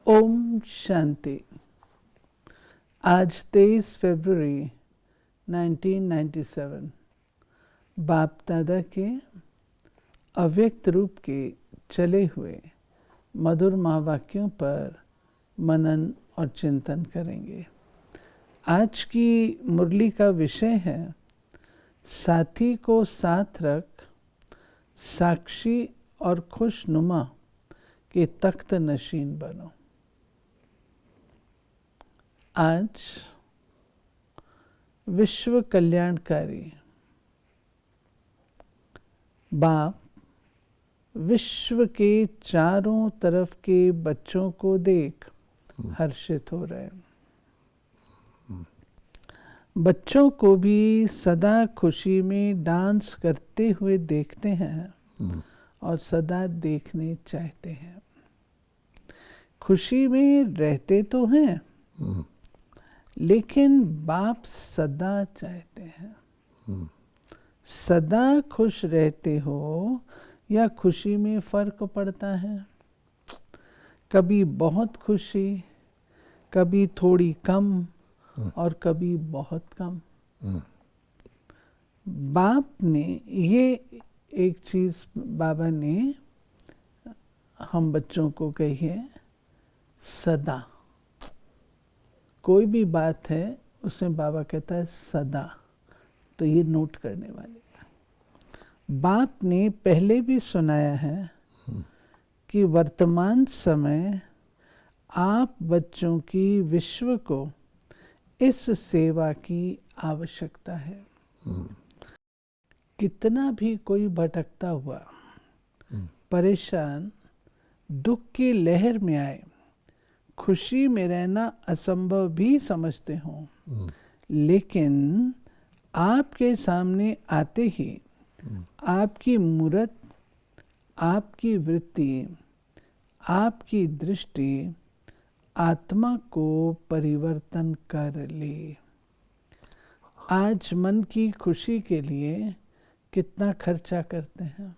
ओम शांति। आज 23 फरवरी 1997 बाप दादा के अव्यक्त रूप के चले हुए मधुर महावाक्यों पर मनन और चिंतन करेंगे। आज की मुरली का विषय है साथी को साथ रख, साक्षी और खुशनुमा के तख्त नशीन बनो। आज विश्व कल्याणकारी बाप विश्व के चारों तरफ के बच्चों को देख हर्षित हो रहे हैं। बच्चों को भी सदा खुशी में डांस करते हुए देखते हैं और सदा देखने चाहते हैं। खुशी में रहते तो हैं, लेकिन बाप सदा चाहते हैं सदा खुश रहते हो या खुशी में फर्क पड़ता है। कभी बहुत खुशी, कभी थोड़ी कम और कभी बहुत कम। बाप ने ये एक चीज बाबा ने हम बच्चों को कही है, सदा। कोई भी बात है उसमें बाबा कहता है सदा, तो ये नोट करने वाले। बाप ने पहले भी सुनाया है कि वर्तमान समय आप बच्चों की विश्व को इस सेवा की आवश्यकता है। कितना भी कोई भटकता हुआ, परेशान, दुख की लहर में आए, खुशी में रहना असंभव भी समझते हो, लेकिन आपके सामने आते ही आपकी मूर्त, आपकी वृत्ति, आपकी दृष्टि आत्मा को परिवर्तन कर ले। आज मन की खुशी के लिए कितना खर्चा करते हैं,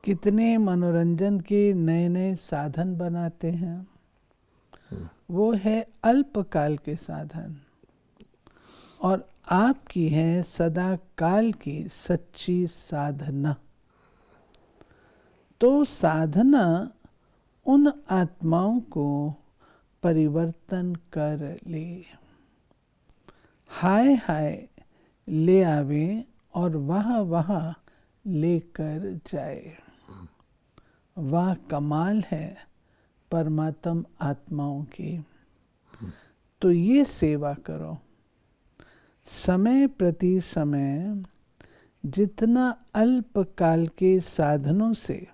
कितने मनोरंजन के नए नए साधन बनाते हैं। वो है अल्पकाल के साधन, और आपकी है सदा काल की सच्ची साधना। तो साधना उन आत्माओं को परिवर्तन कर ले, हाय हाय ले आवे और वहाँ वहाँ लेकर जाए। वाह कमाल है परमात्म आत्माओं की। तो ये सेवा करो। समय प्रति समय जितना अल्पकाल के साधनों से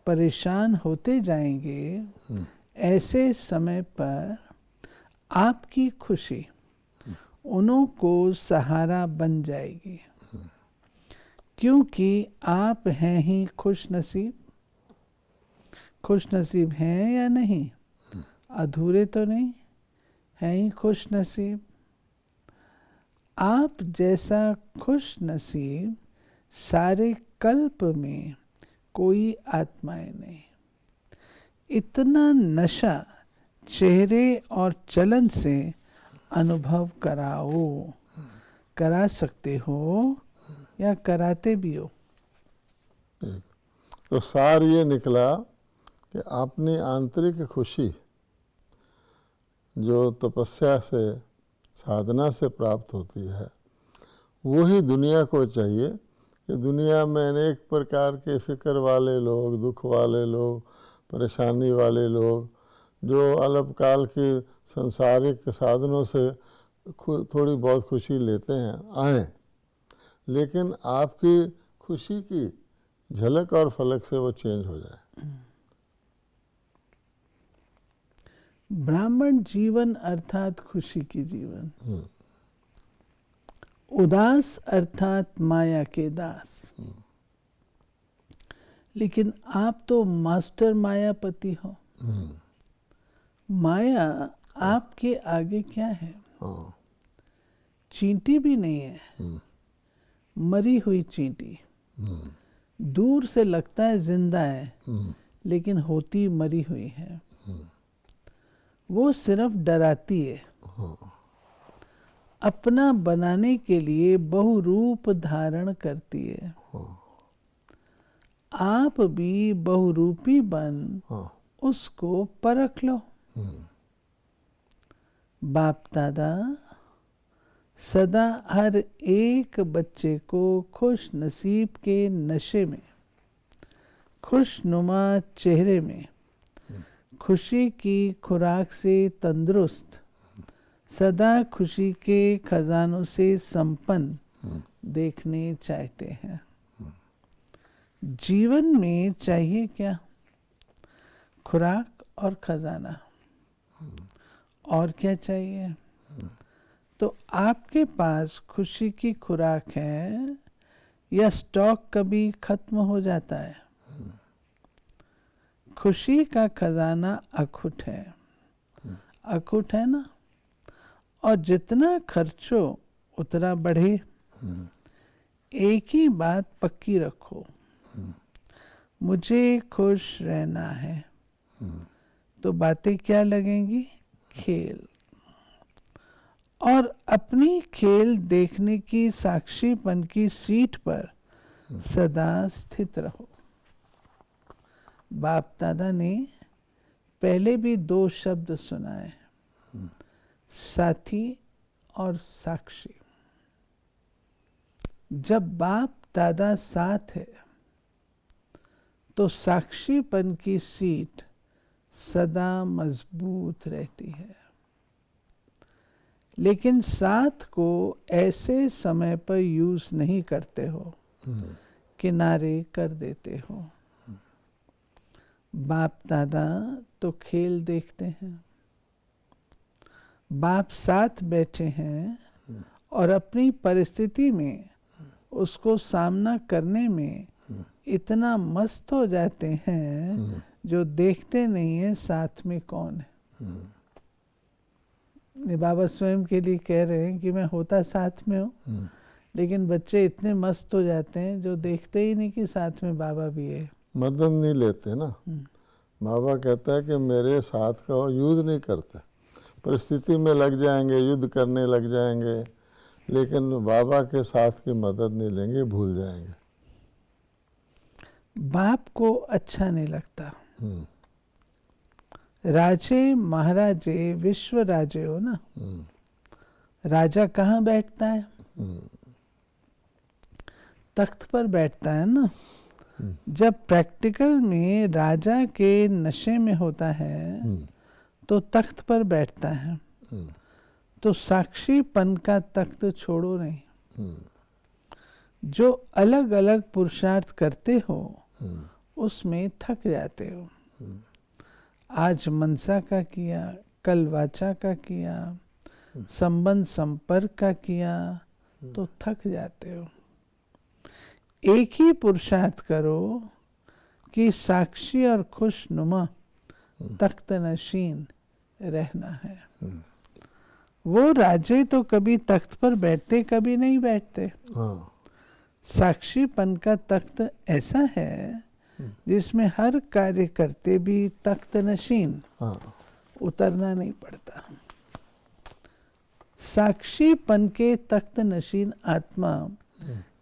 परेशान होते जाएंगे, ऐसे समय पर आपकी खुशी उन्हों को सहारा बन जाएगी, क्योंकि आप हैं ही खुश नसीब। खुश नसीब हैं या नहीं? अधूरे तो नहीं, हैं ही खुश नसीब। आप जैसा खुश नसीब सारे कल्प में कोई आत्माएं नहीं। इतना नशा चेहरे और चलन से अनुभव कराओ। करा सकते हो या कराते भी हो। तो सार ये निकला कि अपनी आंतरिक खुशी जो तपस्या से, साधना से प्राप्त होती है, वही दुनिया को चाहिए। कि दुनिया में अनेक प्रकार के फिक्र वाले लोग, दुख वाले लोग, परेशानी वाले लोग, जो अल्पकाल की सांसारिक साधनों से थोड़ी बहुत खुशी लेते हैं, आए, लेकिन आपकी खुशी की झलक और फलक से वो चेंज हो जाए। ब्राह्मण जीवन अर्थात खुशी की जीवन, उदास अर्थात माया के दास। लेकिन आप तो मास्टर मायापति हो। माया आपके आगे क्या है? चींटी भी नहीं है, मरी हुई चींटी। दूर से लगता है जिंदा है, लेकिन होती मरी हुई है। वो सिर्फ डराती है। अपना बनाने के लिए बहुरूप धारण करती है। आप भी बहुरूपी बन उसको परख लो। बाप दादा सदा हर एक बच्चे को खुश नसीब के नशे में, खुशनुमा चेहरे में, खुशी की खुराक से तंदुरुस्त, सदा खुशी के खजानों से संपन्न देखने चाहते हैं। जीवन में चाहिए क्या? खुराक और खजाना। और क्या चाहिए? तो आपके पास खुशी की खुराक है या स्टॉक कभी खत्म हो जाता है? खुशी का खजाना अखुट है। अखुट है ना? और जितना खर्चो उतना बढ़े। एक ही बात पक्की रखो, मुझे खुश रहना है। तो बातें क्या लगेंगी? खेल। और अपनी खेल देखने की साक्षीपन की सीट पर सदा स्थित रहो। बाप दादा ने पहले भी 2 शब्द सुनाए, साथी और साक्षी। जब बाप दादा साथ है तो साक्षीपन की सीट सदा मजबूत रहती है। लेकिन साथ को ऐसे समय पर यूज नहीं करते हो, किनारे कर देते हो। बाप दादा तो खेल देखते हैं। बाप साथ बैठे हैं और अपनी परिस्थिति में उसको सामना करने में इतना मस्त हो जाते हैं जो देखते नहीं है साथ में कौन है। बाबा स्वयं के लिए कह रहे हैं कि मैं होता साथ में हूँ, लेकिन बच्चे इतने मस्त हो जाते हैं जो देखते ही नहीं कि साथ में बाबा भी है। मदद नहीं लेते ना। बाबा कहता है कि मेरे साथ का युद्ध नहीं करते, परिस्थिति में लग जाएंगे, युद्ध करने लग जाएंगे, लेकिन बाबा के साथ की मदद नहीं लेंगे, भूल जाएंगे। बाप को अच्छा नहीं लगता। राजे महाराजे विश्व राजे हो ना। राजा कहाँ बैठता है? तख्त पर बैठता है ना। जब प्रैक्टिकल में राजा के नशे में होता है तो तख्त पर बैठता है। तो साक्षीपन का तख्त छोड़ो नहीं। जो अलग अलग पुरुषार्थ करते हो उसमें थक जाते हो। आज मनसा का किया, कल वाचा का किया, संबंध संपर्क का किया तो थक जाते हो। एक ही पुरुषार्थ करो कि साक्षी और खुशनुमा तख्त नशीन रहना है। वो राजे तो कभी तख्त पर बैठते, कभी नहीं बैठते। साक्षीपन का तख्त ऐसा है जिसमें हर कार्य करते भी तख्त नशीन उतरना नहीं पड़ता। साक्षीपन के तख्त नशीन आत्मा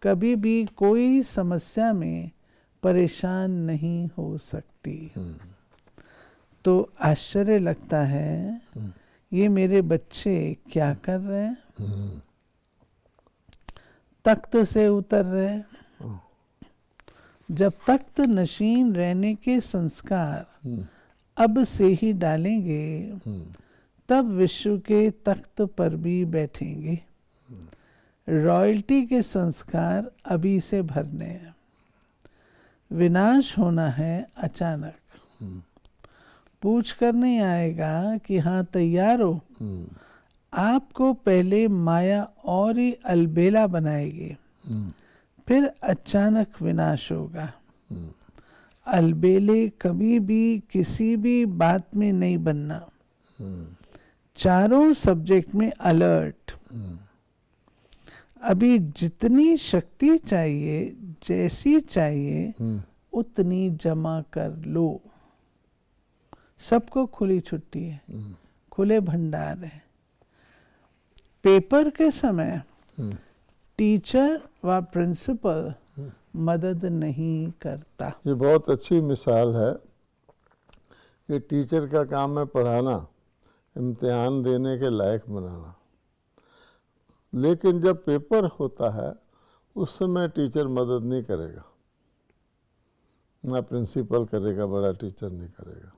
कभी भी कोई समस्या में परेशान नहीं हो सकती। तो आश्चर्य लगता है ये मेरे बच्चे क्या कर रहे हैं? तख्त से उतर रहे हैं। जब तख्त नशीन रहने के संस्कार अब से ही डालेंगे तब विश्व के तख्त पर भी बैठेंगे। रॉयल्टी के संस्कार अभी से भरने हैं। विनाश होना है अचानक। पूछ कर नहीं आएगा कि हाँ तैयार हो। आपको पहले माया और ही अलबेला बनाएगी, फिर अचानक विनाश होगा। अलबेले कभी भी किसी भी बात में नहीं बनना। चारों सब्जेक्ट में अलर्ट। अभी जितनी शक्ति चाहिए, जैसी चाहिए उतनी जमा कर लो। सबको खुली छुट्टी है, खुले भंडार है। पेपर के समय टीचर व प्रिंसिपल मदद नहीं करता। ये बहुत अच्छी मिसाल है कि टीचर का काम है पढ़ाना, इम्तिहान देने के लायक बनाना, लेकिन जब पेपर होता है उस समय टीचर मदद नहीं करेगा, ना प्रिंसिपल करेगा, बड़ा टीचर नहीं करेगा।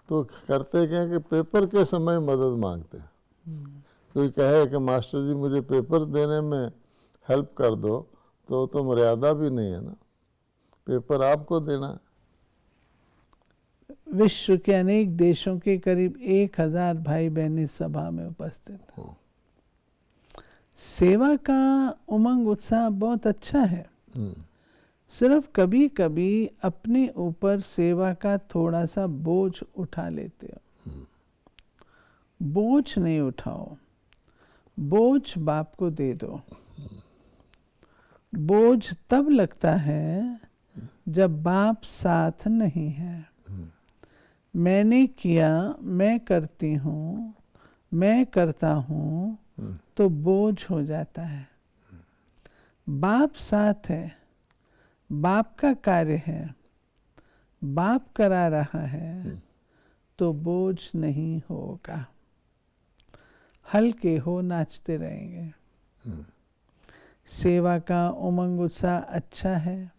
तो करते क्या कि पेपर के समय मदद मांगते हैं। कोई कहे कि मास्टर जी मुझे पेपर देने में हेल्प कर दो, तो मर्यादा भी नहीं है ना, पेपर आपको देना है। विश्व के अनेक देशों के करीब 1000 भाई बहन इस सभा में उपस्थित हैं। सेवा का उमंग उत्साह बहुत अच्छा है, सिर्फ कभी कभी अपने ऊपर सेवा का थोड़ा सा बोझ उठा लेते हो। बोझ नहीं उठाओ, बोझ बाप को दे दो। बोझ तब लगता है जब बाप साथ नहीं है। मैंने किया, मैं करती हूँ, मैं करता हूँ, तो बोझ हो जाता है। बाप साथ है, बाप का कार्य है, बाप करा रहा है, तो बोझ नहीं होगा। हल्के हो, नाचते रहेंगे। सेवा का उमंग उत्साह अच्छा है,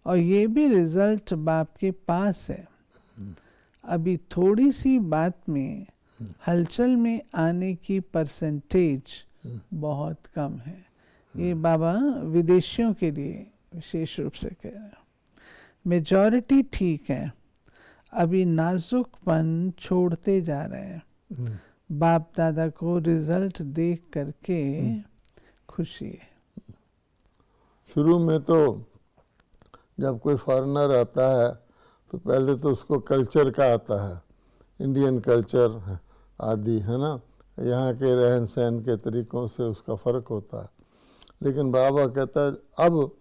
और ये भी रिजल्ट बाप के पास है। अभी थोड़ी सी बात में हलचल में आने की परसेंटेज बहुत कम है। ये बाबा विदेशियों के लिए विशेष रूप से कह रहे हैं। मेजॉरिटी ठीक है, अभी नाजुकपन छोड़ते जा रहे हैं। बाप दादा को रिजल्ट देख करके खुशी है। शुरू में तो जब कोई फॉरेनर आता है तो पहले तो उसको कल्चर का आता है, इंडियन कल्चर आदि, है ना, यहाँ के रहन सहन के तरीक़ों से उसका फ़र्क होता है। लेकिन बाबा कहता है अब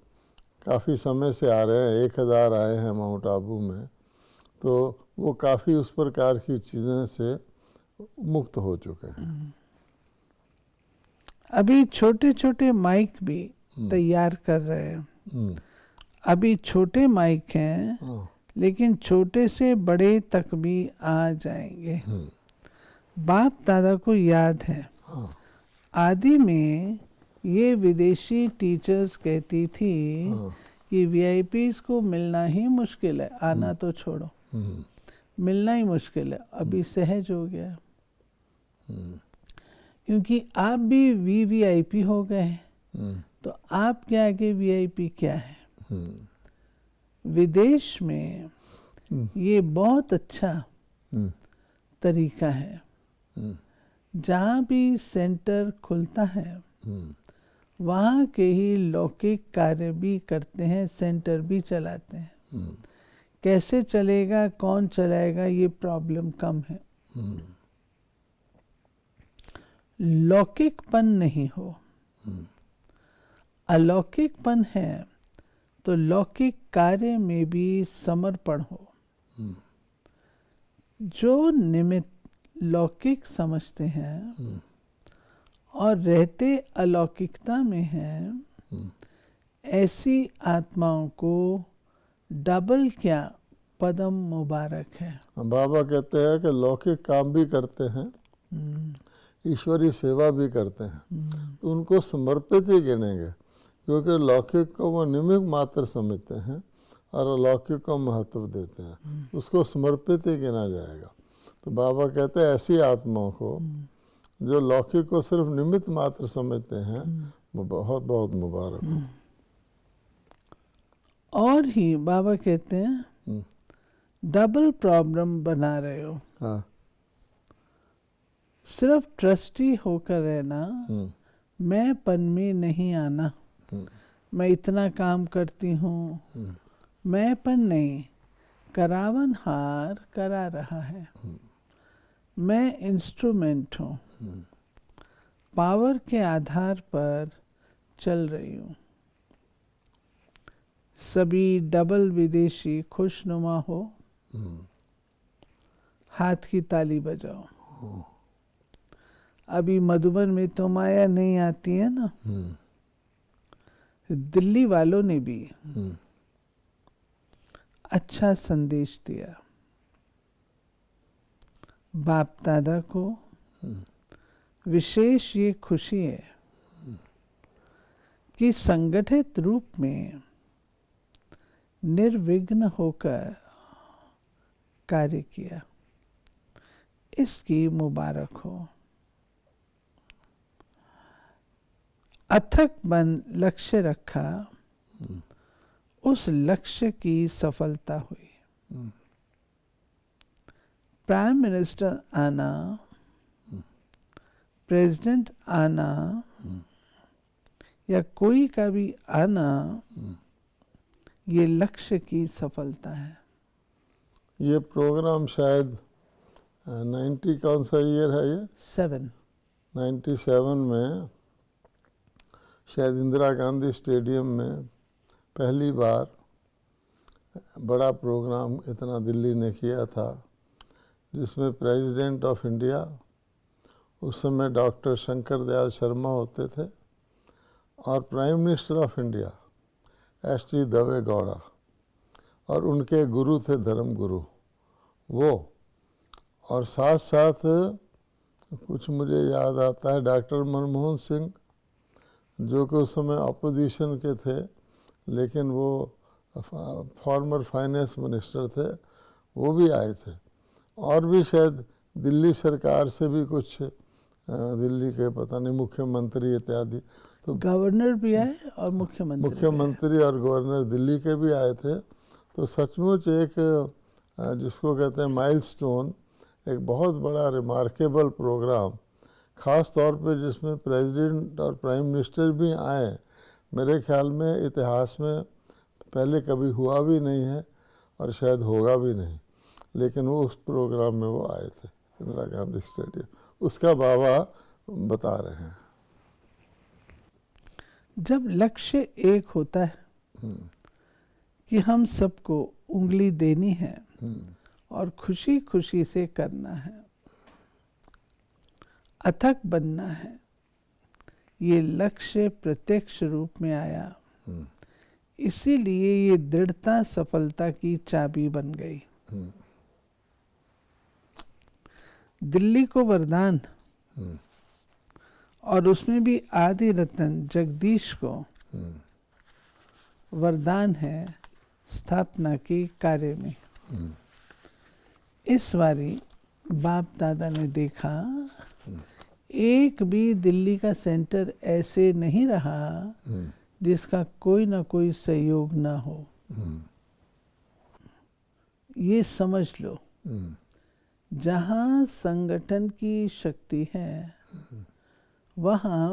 काफ़ी समय से आ रहे हैं, 1000 आए हैं माउंट आबू में, तो वो काफ़ी उस प्रकार की चीज़ें से मुक्त हो चुके हैं। अभी छोटे छोटे माइक भी तैयार कर रहे हैं। अभी छोटे माइक हैं, लेकिन छोटे से बड़े तक भी आ जाएंगे। बाप दादा को याद है, आदि में ये विदेशी टीचर्स कहती थी कि वीआईपीज को मिलना ही मुश्किल है, आना तो छोड़ो, मिलना ही मुश्किल है। अभी सहज हो गया, क्योंकि आप भी वीवीआईपी हो गए, तो आप के आगे वीआईपी क्या है। विदेश में ये बहुत अच्छा तरीका है। जहाँ भी सेंटर खुलता है वहाँ के ही लौकिक कार्य भी करते हैं, सेंटर भी चलाते हैं। कैसे चलेगा, कौन चलाएगा, ये प्रॉब्लम कम है। लौकिकपन नहीं हो, अलौकिकपन है तो लौकिक कार्य में भी समर्पण हो। जो निमित्त लौकिक समझते हैं और रहते अलौकिकता में हैं, ऐसी आत्माओं को डबल क्या पदम मुबारक है। बाबा कहते हैं कि लौकिक काम भी करते हैं, ईश्वरीय सेवा भी करते हैं, तो उनको समर्पित ही गिनेंगे, क्योंकि लौकिक को वो निमित्त मात्र समझते हैं और अलौकिक को महत्व देते हैं, उसको समर्पित ही गिना जाएगा। तो बाबा कहते हैं ऐसी आत्माओं को जो लौकिक को सिर्फ निमित्त मात्र समझते हैं, वो बहुत बहुत मुबारक हो। और ही बाबा कहते हैं डबल प्रॉब्लम बना रहे हो। हाँ, सिर्फ ट्रस्टी होकर रहना, मैं पन में नहीं आना। मैं इतना काम करती हूँ, मैं पन नहीं, करावन हार करा रहा है। मैं इंस्ट्रूमेंट हूँ, पावर के आधार पर चल रही हूँ। सभी डबल विदेशी खुशनुमा हो, हाथ की ताली बजाओ। अभी मधुबन में तो माया नहीं आती है ना, दिल्ली वालों ने भी अच्छा संदेश दिया। बाप दादा को विशेष ये खुशी है कि संगठित रूप में निर्विघ्न होकर कार्य किया। इसकी मुबारक हो। अथक मन लक्ष्य रखा, उस लक्ष्य की सफलता हुई। प्राइम मिनिस्टर आना, प्रेसिडेंट आना या कोई का भी आना, ये लक्ष्य की सफलता है। ये प्रोग्राम शायद 90 कौन सा ईयर है ये? 7। 97 में शायद इंदिरा गांधी स्टेडियम में पहली बार बड़ा प्रोग्राम इतना दिल्ली ने किया था, जिसमें प्रेसिडेंट ऑफ इंडिया, उस समय डॉक्टर शंकर दयाल शर्मा होते थे, और prime minister of India ST. Dave Gowda, और उनके गुरु थे धर्म गुरु वो, और साथ साथ कुछ मुझे याद आता है डॉक्टर मनमोहन सिंह, जो कि उस समय अपोजिशन के थे, लेकिन वो फॉर्मर फाइनेंस मिनिस्टर थे, वो भी आए थे। और भी शायद दिल्ली सरकार से भी कुछ दिल्ली के पता नहीं मुख्यमंत्री इत्यादि, तो गवर्नर भी आए और मुख्यमंत्री और गवर्नर दिल्ली के भी आए थे। तो सचमुच एक जिसको कहते हैं माइलस्टोन, एक बहुत बड़ा रिमार्केबल प्रोग्राम, ख़ास तौर पे जिसमें प्रेसिडेंट और प्राइम मिनिस्टर भी आए। मेरे ख्याल में इतिहास में पहले कभी हुआ भी नहीं है और शायद होगा भी नहीं, लेकिन वो उस प्रोग्राम में वो आए थे इंदिरा गांधी स्टेडियम। उसका बाबा बता रहे हैं। जब लक्ष्य एक होता है कि हम सबको उंगली देनी है और खुशी खुशी से करना है, अथक बनना है, ये लक्ष्य प्रत्यक्ष रूप में आया। इसीलिए ये दृढ़ता सफलता की चाबी बन गई। दिल्ली को वरदान, और उसमें भी आदि रतन जगदीश को वरदान है स्थापना की कार्य में। इस बारी बाप दादा ने देखा एक भी दिल्ली का सेंटर ऐसे नहीं रहा जिसका कोई ना कोई सहयोग ना हो। ये समझ लो, जहाँ संगठन की शक्ति है वहाँ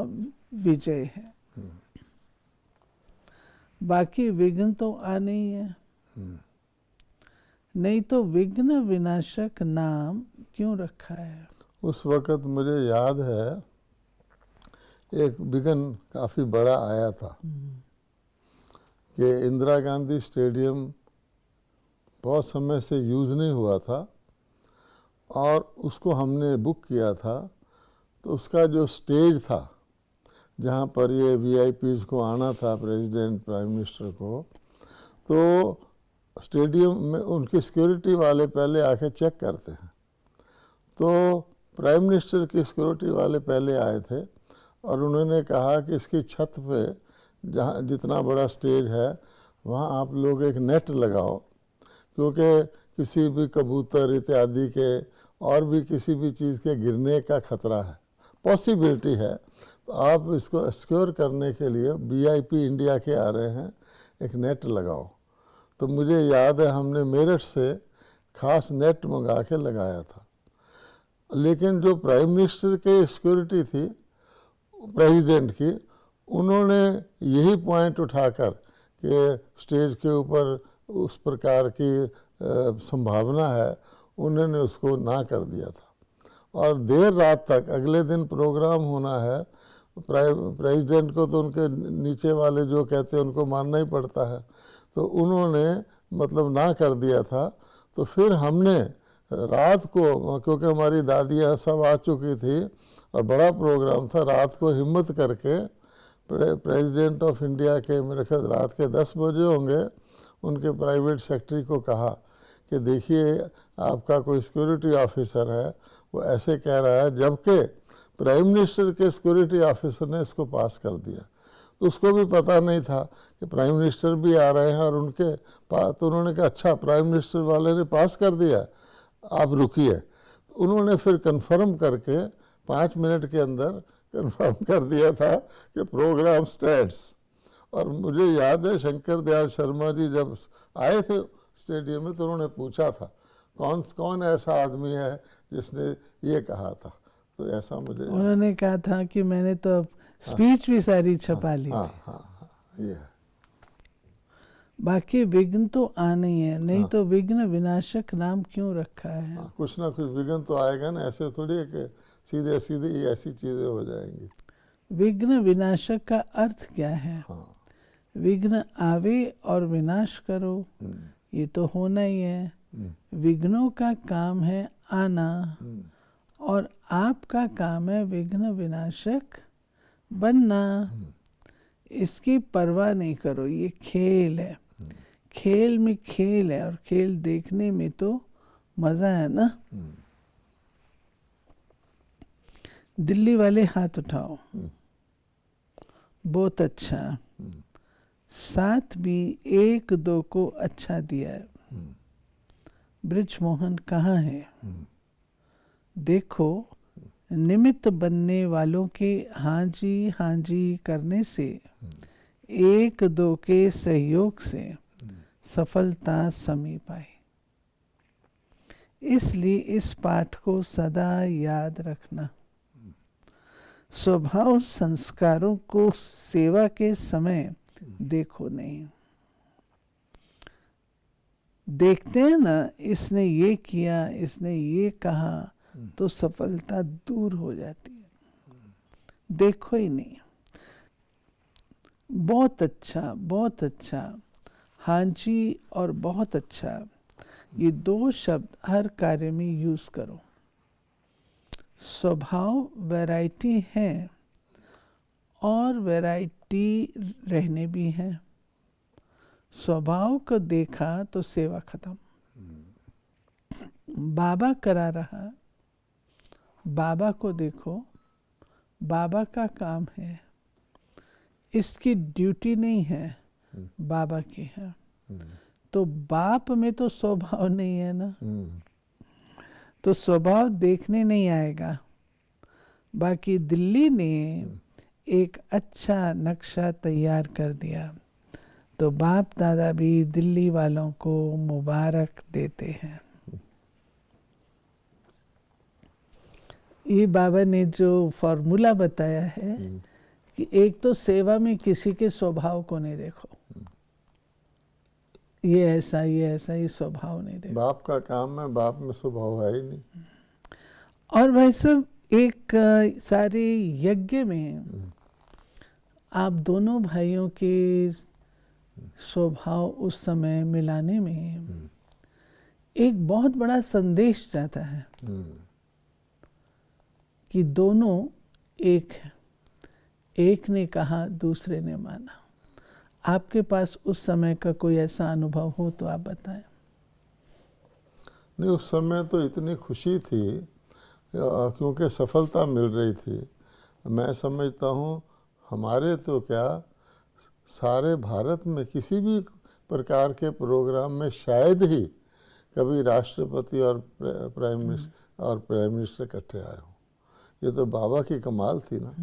विजय है। बाकी विघ्न तो आने ही है, नहीं तो विघ्न विनाशक नाम क्यों रखा है। उस वक़्त मुझे याद है एक विघ्न काफ़ी बड़ा आया था कि इंदिरा गांधी स्टेडियम बहुत समय से यूज़ नहीं हुआ था, और उसको हमने बुक किया था। तो उसका जो स्टेज था जहाँ पर ये वीआईपीज़ को आना था, प्रेसिडेंट प्राइम मिनिस्टर को, तो स्टेडियम में उनकी सिक्योरिटी वाले पहले आके चेक करते हैं। तो प्राइम मिनिस्टर की सिक्योरिटी वाले पहले आए थे और उन्होंने कहा कि इसकी छत पे जहाँ जितना बड़ा स्टेज है वहाँ आप लोग एक नेट लगाओ, क्योंकि किसी भी कबूतर इत्यादि के और भी किसी भी चीज़ के गिरने का खतरा है, पॉसिबिलिटी है। तो आप इसको सिक्योर करने के लिए वीआईपी इंडिया के आ रहे हैं, एक नेट लगाओ। तो मुझे याद है हमने मेरठ से खास नेट मंगा के लगाया था। लेकिन जो प्राइम मिनिस्टर के सिक्योरिटी थी प्रेसिडेंट की, उन्होंने यही पॉइंट उठाकर कि स्टेज के ऊपर उस प्रकार की संभावना है, उन्होंने उसको ना कर दिया था। और देर रात तक, अगले दिन प्रोग्राम होना है, प्रेसिडेंट को तो उनके नीचे वाले जो कहते हैं उनको मानना ही पड़ता है, तो उन्होंने मतलब ना कर दिया था। तो फिर हमने रात को, क्योंकि हमारी दादियाँ सब आ चुकी थी और बड़ा प्रोग्राम था, रात को हिम्मत करके प्रेसिडेंट ऑफ इंडिया के, मेरे ख्याल रात के 10 बजे होंगे, उनके प्राइवेट सेक्रेटरी को कहा कि देखिए आपका कोई सिक्योरिटी ऑफिसर है, वो ऐसे कह रहा है, जबकि प्राइम मिनिस्टर के सिक्योरिटी ऑफिसर ने इसको पास कर दिया। तो उसको भी पता नहीं था कि प्राइम मिनिस्टर भी आ रहे हैं और उनके पास, तो उन्होंने कहा अच्छा प्राइम मिनिस्टर वाले ने पास कर दिया, आप रुकिए। तो उन्होंने फिर कंफर्म करके 5 मिनट के अंदर कंफर्म कर दिया था कि प्रोग्राम स्टैंड्स। और मुझे याद है शंकर दयाल शर्मा जी जब आए थे स्टेडियम में तो उन्होंने पूछा था कौन ऐसा आदमी है जिसने ये कहा था। तो ऐसा मुझे उन्होंने कहा था कि मैंने तो स्पीच भी सारी छपा ली थी। ये बाकी विघ्न तो आना ही है, नहीं तो विघ्न विनाशक नाम क्यों रखा है। कुछ ना कुछ विघ्न तो आएगा ना, ऐसे थोड़ी है कि सीधे सीधे ऐसी चीजें हो जाएंगी। विघ्न विनाशक का अर्थ क्या है? विघ्न आवे और विनाश करो, ये तो होना ही है। विघ्नों का काम है आना और आपका काम है विघ्न विनाशक बनना। इसकी परवाह नहीं करो, ये खेल है, खेल में खेल है और खेल देखने में तो मजा है ना। दिल्ली वाले हाथ उठाओ, बहुत अच्छा। 7 भी 1-2 को अच्छा दिया है। ब्रिज मोहन कहाँ है? देखो, निमित्त बनने वालों के हाँ जी करने से 1-2 के सहयोग से सफलता समीप आई। इसलिए इस पाठ को सदा याद रखना। स्वभाव संस्कारों को सेवा के समय देखो नहीं। देखते हैं ना, इसने ये किया, इसने ये कहा, तो सफलता दूर हो जाती है। देखो ही नहीं। बहुत अच्छा, बहुत अच्छा, हाँ जी और बहुत अच्छा, ये 2 शब्द हर कार्य में यूज करो। स्वभाव वैरायटी है और वैरायटी रहने भी है। स्वभाव को देखा तो सेवा खत्म। बाबा करा रहा, बाबा को देखो, बाबा का काम है, इसकी ड्यूटी नहीं है, बाबा की है। तो बाप में तो स्वभाव नहीं है ना, तो स्वभाव देखने नहीं आएगा। बाकी दिल्ली ने एक अच्छा नक्शा तैयार कर दिया, तो बाप दादा भी दिल्ली वालों को मुबारक देते हैं। ये बाबा ने जो फॉर्मूला बताया है कि एक तो सेवा में किसी के स्वभाव को नहीं देखो, ये ऐसा ये स्वभाव नहीं देखो। बाप का काम है, बाप में स्वभाव है ही नहीं। और भाई सब एक सारे यज्ञ में आप दोनों भाइयों के स्वभाव उस समय मिलाने में एक बहुत बड़ा संदेश जाता है कि दोनों एक हैं। एक ने कहा, दूसरे ने माना। आपके पास उस समय का कोई ऐसा अनुभव हो तो आप बताएं। नहीं, उस समय तो इतनी खुशी थी क्योंकि सफलता मिल रही थी। मैं समझता हूँ हमारे तो क्या सारे भारत में किसी भी प्रकार के प्रोग्राम में शायद ही कभी राष्ट्रपति और प्राइम मिनिस्टर इकट्ठे आए हों। ये तो बाबा की कमाल थी ना।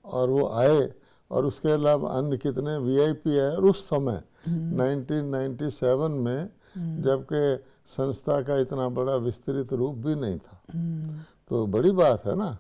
और वो आए, और उसके अलावा अन्य कितने वीआईपी आए। और उस समय 1997 में जबकि संस्था का इतना बड़ा विस्तृत रूप भी नहीं था, तो बड़ी बात है ना।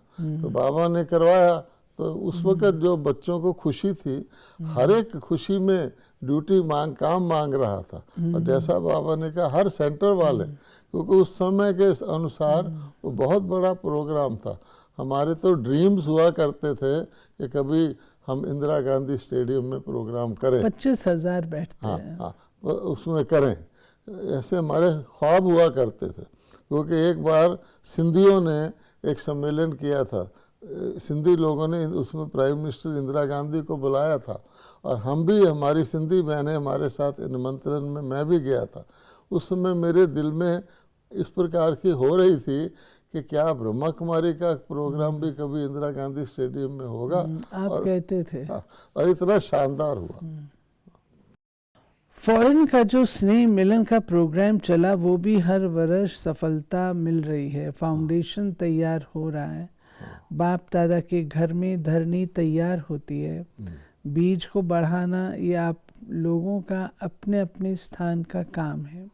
तो बाबा ने करवाया, तो उस वक़्त जो बच्चों को खुशी थी, हर एक खुशी में ड्यूटी काम मांग रहा था। और जैसा बाबा ने कहा, हर सेंटर वाले, क्योंकि उस समय के अनुसार वो बहुत बड़ा प्रोग्राम था। हमारे तो ड्रीम्स हुआ करते थे कि कभी हम इंदिरा गांधी स्टेडियम में प्रोग्राम करें, 25,000 बैठते हैं। हाँ, उसमें करें, ऐसे हमारे ख्वाब हुआ करते थे। क्योंकि एक बार सिंधियों ने एक सम्मेलन किया था, सिंधी लोगों ने उसमें प्राइम मिनिस्टर इंदिरा गांधी को बुलाया था, और हम भी, हमारी सिंधी बहनें हमारे साथ निमंत्रण में, मैं भी गया था। उस समय मेरे दिल में इस प्रकार की हो रही थी कि क्या ब्रह्मा कुमारी का प्रोग्राम भी कभी इंदिरा गांधी स्टेडियम में होगा। आप और कहते थे। और इतना शानदार हुआ। फॉरेन का जो स्नेह मिलन का प्रोग्राम चला वो भी हर वर्ष सफलता मिल रही है। फाउंडेशन तैयार हो रहा है, बाप दादा के घर में धरनी तैयार होती है। बीज को बढ़ाना ये आप लोगों का अपने अपने स्थान का काम है।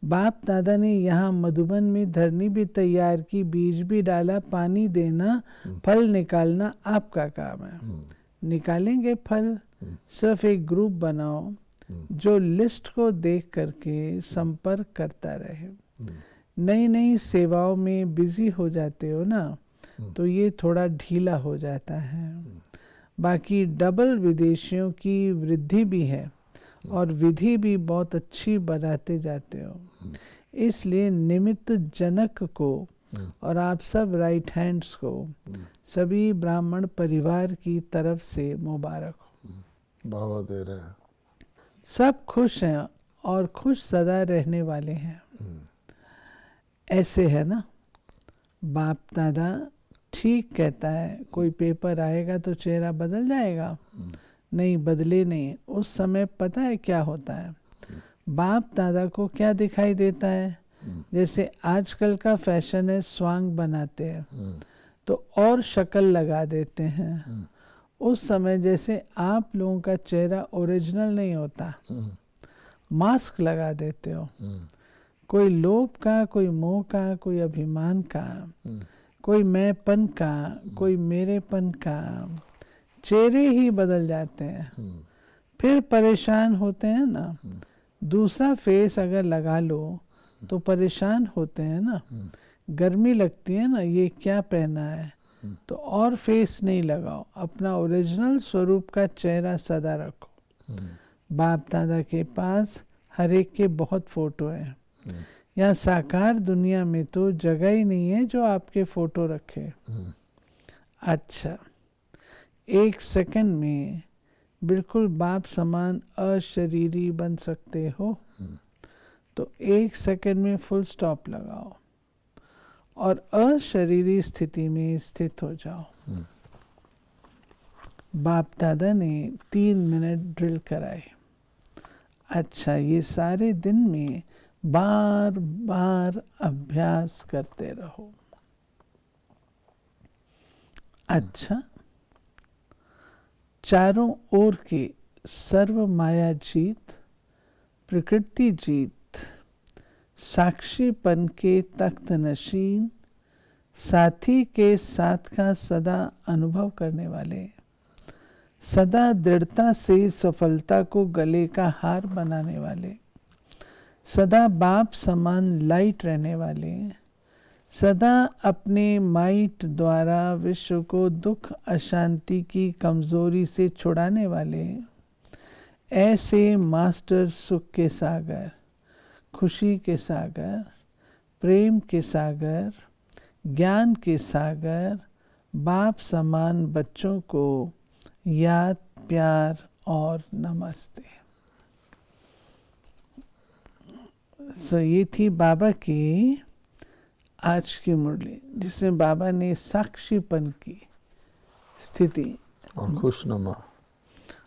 बाप दादा ने यहाँ मधुबन में धरनी भी तैयार की, बीज भी डाला, पानी देना, फल निकालना आपका काम है। निकालेंगे फल, सिर्फ एक ग्रुप बनाओ जो लिस्ट को देख करके संपर्क करता रहे। नई नई सेवाओं में बिजी हो जाते हो ना, तो ये थोड़ा ढीला हो जाता है। बाकी डबल विदेशियों की वृद्धि भी है और विधि भी बहुत अच्छी बनाते जाते हो, इसलिए निमित्त जनक को और आप सब राइट हैंड्स को सभी ब्राह्मण परिवार की तरफ से मुबारक हो। बाबा दे रहे हैं। सब खुश हैं और खुश सदा रहने वाले हैं। ऐसे है ना, बाप दादा ठीक कहता है। कोई पेपर आएगा तो चेहरा बदल जाएगा? नहीं, बदले नहीं। उस समय पता है क्या होता है, बाप दादा को क्या दिखाई देता है? जैसे आजकल का फैशन है, स्वांग बनाते हैं तो और शक्ल लगा देते हैं। उस समय जैसे आप लोगों का चेहरा ओरिजिनल नहीं होता, मास्क लगा देते हो। कोई लोभ का, कोई मोह का, कोई अभिमान का, कोई मैंपन का, कोई मेरेपन का, चेहरे ही बदल जाते हैं। फिर परेशान होते हैं ना। दूसरा फेस अगर लगा लो तो परेशान होते हैं ना, गर्मी लगती है ना, ये क्या पहना है। तो और फेस नहीं लगाओ, अपना ओरिजिनल स्वरूप का चेहरा सदा रखो। बाप दादा के पास हर एक के बहुत फोटो हैं। यहाँ साकार दुनिया में तो जगह ही नहीं है जो आपके फोटो रखे। अच्छा, एक सेकंड में बिल्कुल बाप समान अशरीरी बन सकते हो, तो एक सेकंड में फुल स्टॉप लगाओ और अशरीरी स्थिति में स्थित हो जाओ। बाप दादा ने 3 मिनट ड्रिल कराए। अच्छा, ये सारे दिन में बार बार अभ्यास करते रहो। अच्छा, चारों ओर के सर्व माया जीत, प्रकृति जीत, साक्षीपन के तख्त नशीन, साथी के साथ का सदा अनुभव करने वाले, सदा दृढ़ता से सफलता को गले का हार बनाने वाले, सदा बाप समान लाइट रहने वाले, सदा अपने माइट द्वारा विश्व को दुख अशांति की कमजोरी से छुड़ाने वाले, ऐसे मास्टर सुख के सागर, खुशी के सागर, प्रेम के सागर, ज्ञान के सागर, बाप समान बच्चों को याद, प्यार और नमस्ते। ये थी बाबा की आज की मुरली, जिसमें बाबा ने साक्षीपन की स्थिति और खुशनुमा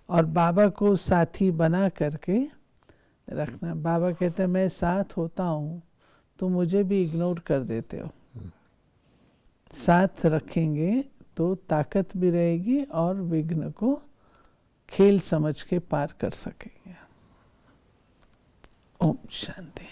और बाबा को साथी बना करके रखना। बाबा कहते हैं मैं साथ होता हूँ तो मुझे भी इग्नोर कर देते हो। साथ रखेंगे तो ताकत भी रहेगी और विघ्न को खेल समझ के पार कर सकेंगे। ओम शांति।